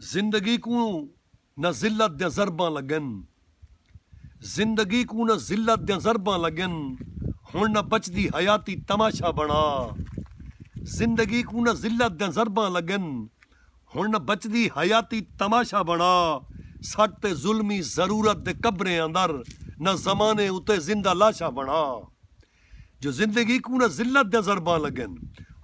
जिंदगी को न जिल्लत दियां ज़रबां लगन, जिंदगी को न जिल्लत दियां ज़रबां लगन, हुण न बचदी हयाती तमाशा बना। जिंदगी को न जिल्लत दियां ज़रबां लगन, हुण न बचदी हयाती तमाशा बना। सट ते जुल्मी ज़रूरत दे कब्रें अंदर, न ज़माने उते जिंदा लाशा बना। जो जिंदगी को न जिल्लत दियां ज़रबां लगन,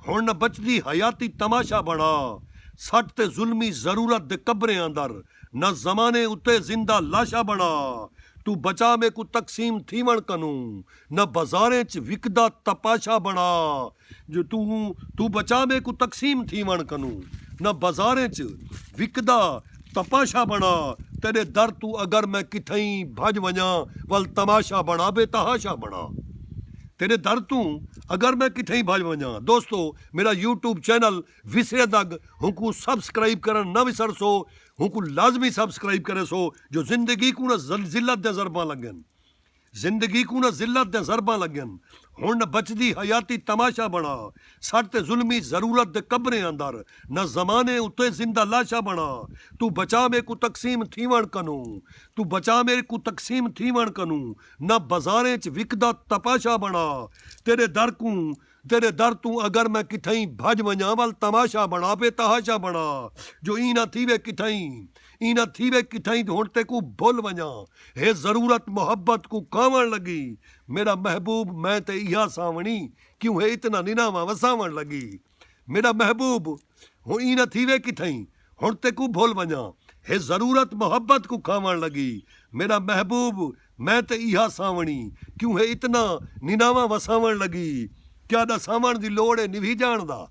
हुण न बचदी हयाती तमाशा बना। सट ते जुल्मी ज़रूरत दे कब्रें अंदर, न ज़माने उते जिंदा लाशा बना। तू बचा में को तकसीम थीवण कनू, न बाज़ारें च विकदा तपाशा बना। जो तू बचा में को तकसीम थीवण कनू, न बाज़ारें च विकदा तपाशा बना। तेरे दर तू अगर मैं किथई भज वञा, वल तमाशा बना बेतहाशा बना। तेरे दर तू अगर मैं किथई भज वञा। दोस्तों, मेरा यूट्यूब चैनल विसरे दग हुंकू सब्सक्राइब करन न विसरसो। हुंकू लाजमी सब्सक्राइब करे सो, जो जिंदगी को न जिल्लत दे ज़रबां लगन, जिंदगी को न जिल्लत दे ज़रबां लगन, हुण न बचदी हयाती तमाशा बना। सट ते जुल्मी ज़रूरत दे कब्रें अंदर, न ज़माने उते जिंदा लाशा बना। तू बचा में को तकसीम थीवण कनू, तू बचा में को तकसीम थीवण कनू, न बाज़ारें च विकदा तपाशा बना। तेरे दर तू अगर मैं किथई भज वञा, वल तमाशा बना बेतहाशा बना। जो ई न थीवे किथई हुण ते को भुल वञा। हे ज़रूरत मोहब्बत को कावण लगी, मेरा महबूब मैं ते इहा सावणी, क्यों है इतना निनावा वसावण लगी। मेरा महबूब हूँ ई न थीवे किथई हुण ते को भुल वञा। हे ज़रूरत मोहब्बत को खावण लगी, मेरा महबूब मैं ते इहा सावणी, क्यों है इतना निनावा वसावण लगी। क्या दसावण दी लोड़ है निभी जाण दा,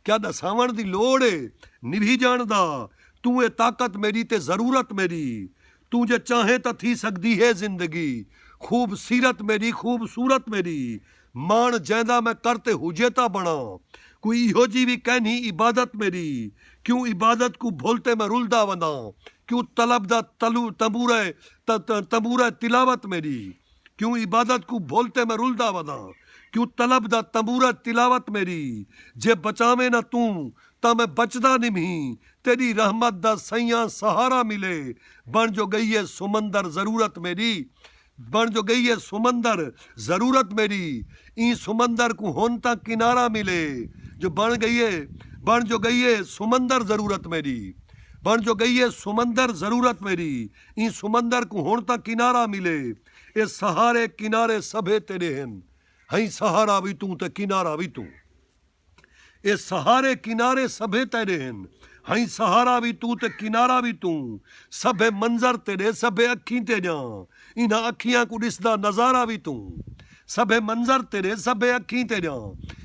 क्या दसावण दी लोड़ है निभी जाण दा। तू ए ताकत मेरी ते ज़रूरत मेरी, तू जे चाहे तो थी सकदी है जिंदगी। खूबसीरत मेरी खूबसूरत मेरी, मान जैदा मैं करते हुजेता बना। कोई इहो जी भी कहनी इबादत मेरी, क्यों इबादत को भूलते मैं रुलदा वना। क्यों तलब दा तंबूरा तिलावत मेरी, क्यों इबादत को भूलते मैं रुलदा वना। क्यों तलब दा तंबूरा तिलावत मेरी, जे बचावे ना तू ता मैं बचदा निमी। तेरी रहमत दा सैयां सहारा मिले, बन जो गई है सुमंदर ज़रूरत मेरी, बन जो गई है सुमंदर ज़रूरत मेरी। ई सुमंदर को होन ता किनारा मिले, जो बन जो गई है सुमंदर ज़रूरत मेरी, बन जो गई है सुमंदर ज़रूरत मेरी। ई सुमंदर को होन ता किनारा मिले, ये सहारे किनारे सभे तेरे हैं, हई सहारा भी तू ते किनारा भी तू। ये सहारे किनारे सभे तेरे हैं, हई सहारा भी तू ते किनारा भी तू। सभे मंजर तेरे सभे अखी तेजा, इन्हां अखियां को दिसदा नजारा भी तू। सभे मंजर तेरे सभे अखी तेजा,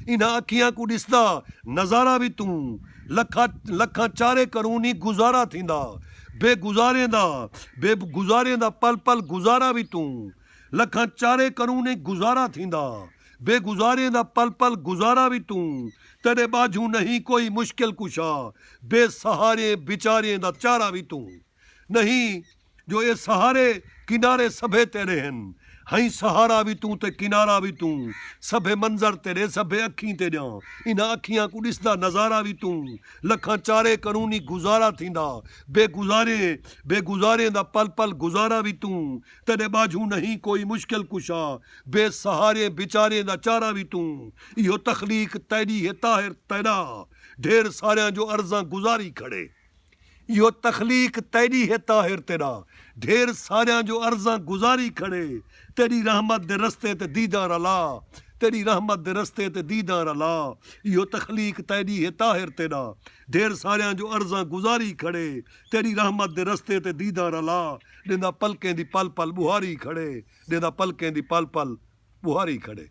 इन्हां अखियां को दिसदा नजारा भी तू। लखा चारे करूं नी गुजारा थींदा, बेगुजारे दा पल पल गुजारा भी तू। लखा चारे करूं नी गुजारा थींदा, बेगुजारे दा पल पल गुजारा भी तू। तेरे बाजू नहीं कोई मुश्किल कुशा, बेसहारे बिचारे दा चारा भी तू। नहीं जो ये सहारे किनारे सभे तेरे हैं, हई सहारा भी तू ते किनारा भी तू। सभे मंजर तेरे सभे अखी तेजा, इन्हां अखियां को दिसदा नजारा भी तू। लखा चारे करूं नी गुजारा थींदा, बेगुजारे दा पल पल गुजारा भी तू। तेरे बाजू नहीं कोई मुश्किल कुशा, बेसहारे बिचारे दा चारा भी तू। इहो तखलीक तेरी है ताहिर तेरा, ढेर सारियां जो अर्ज़ां गुजारी खड़े। यो तखलीक तेरी है ताहिर तेरा, ढेर सारियां जो अर्ज़ां गुजारी खड़े। तेरी रहमत दे रस्ते ते दीदार अला, तेरी रहमत दे रस्ते ते दीदार अला। यो तखलीक तेरी है ताहिर तेरा, ढेर सारियां जो अर्ज़ां गुजारी खड़े। तेरी रहमत दे रस्ते ते दीदार अला, ॾिंदा पलकें दी पल पल बुहारी खड़े, ॾिंदा पलकें दी पल पल बुहारी खड़े।